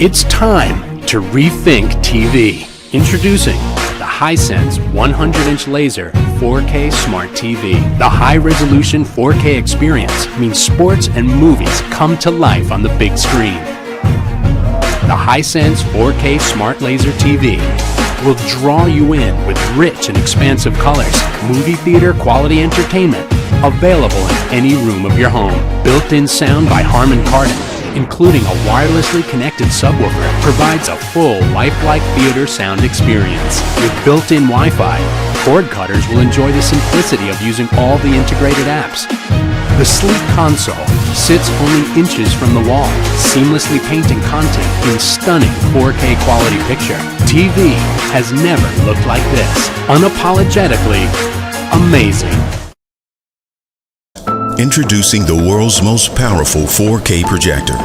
It's time to rethink TV. Introducing the Hisense 100-inch laser 4K Smart TV. The high-resolution 4K experience means sports and movies come to life on the big screen. The Hisense 4K Smart Laser TV will draw you in with rich and expansive colors, movie theater quality entertainment, available in any room of your home. Built-in sound by Harman Kardon, including a wirelessly connected subwoofer, provides a full lifelike theater sound experience. With built-in Wi-Fi, cord cutters will enjoy the simplicity of using all the integrated apps. The sleek console sits only inches from the wall, seamlessly painting content in stunning 4K quality picture. TV has never looked like this. Unapologetically amazing. Introducing the world's most powerful 4K projector.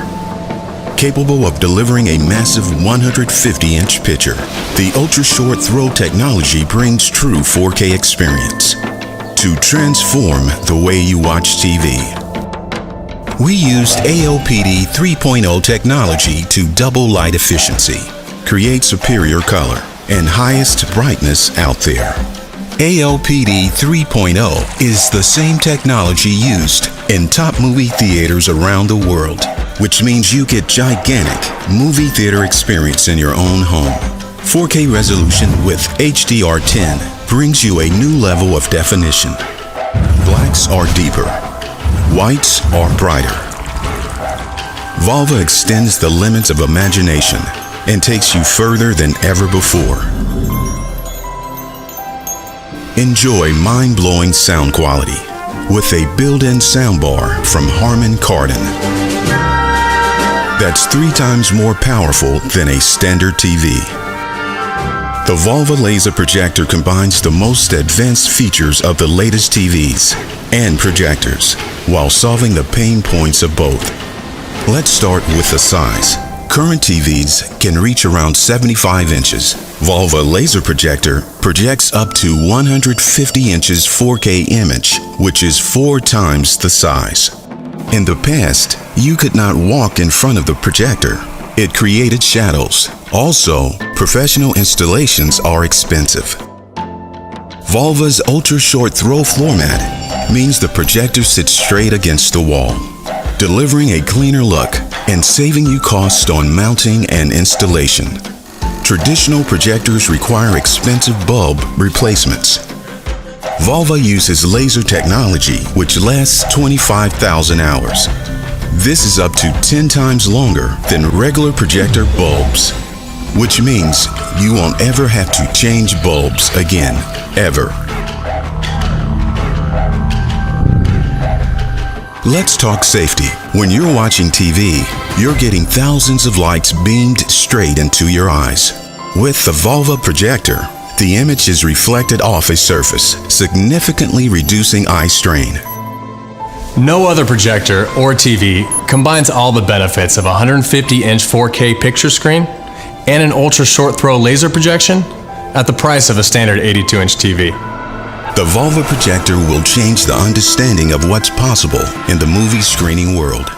Capable of delivering a massive 150-inch picture, the ultra-short throw technology brings true 4K experience to transform the way you watch TV. We used ALPD 3.0 technology to double light efficiency, create superior color, and highest brightness out there. ALPD 3.0 is the same technology used in top movie theaters around the world, which means you get gigantic movie theater experience in your own home. 4K resolution with HDR10 brings you a new level of definition. Blacks are deeper, whites are brighter. VAVA extends the limits of imagination and takes you further than ever before. Enjoy mind-blowing sound quality with a built-in soundbar from Harman Kardon. That's 3 times more powerful than a standard TV. The VAVA laser projector combines the most advanced features of the latest TVs and projectors while solving the pain points of both. Let's start with the size. Current TVs can reach around 75 inches. VAVA laser projector projects up to 150 inches 4K image, which is 4 times the size. In the past, you could not walk in front of the projector. It created shadows. Also, professional installations are expensive. VAVA's ultra-short throw floor mat means the projector sits straight against the wall, delivering a cleaner look and saving you costs on mounting and installation. Traditional projectors require expensive bulb replacements. VAVA uses laser technology which lasts 25,000 hours. This is up to 10 times longer than regular projector bulbs, which means you won't ever have to change bulbs again, ever. Let's talk safety. When you're watching TV, you're getting thousands of lights beamed straight into your eyes. With the VAVA projector, the image is reflected off a surface, significantly reducing eye strain. No other projector or TV combines all the benefits of a 150-inch 4K picture screen and an ultra-short throw laser projection at the price of a standard 82-inch TV. The VAVA projector will change the understanding of what's possible in the movie screening world.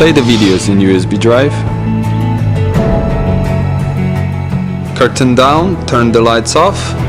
Play the videos in USB drive. Curtain down, turn the lights off.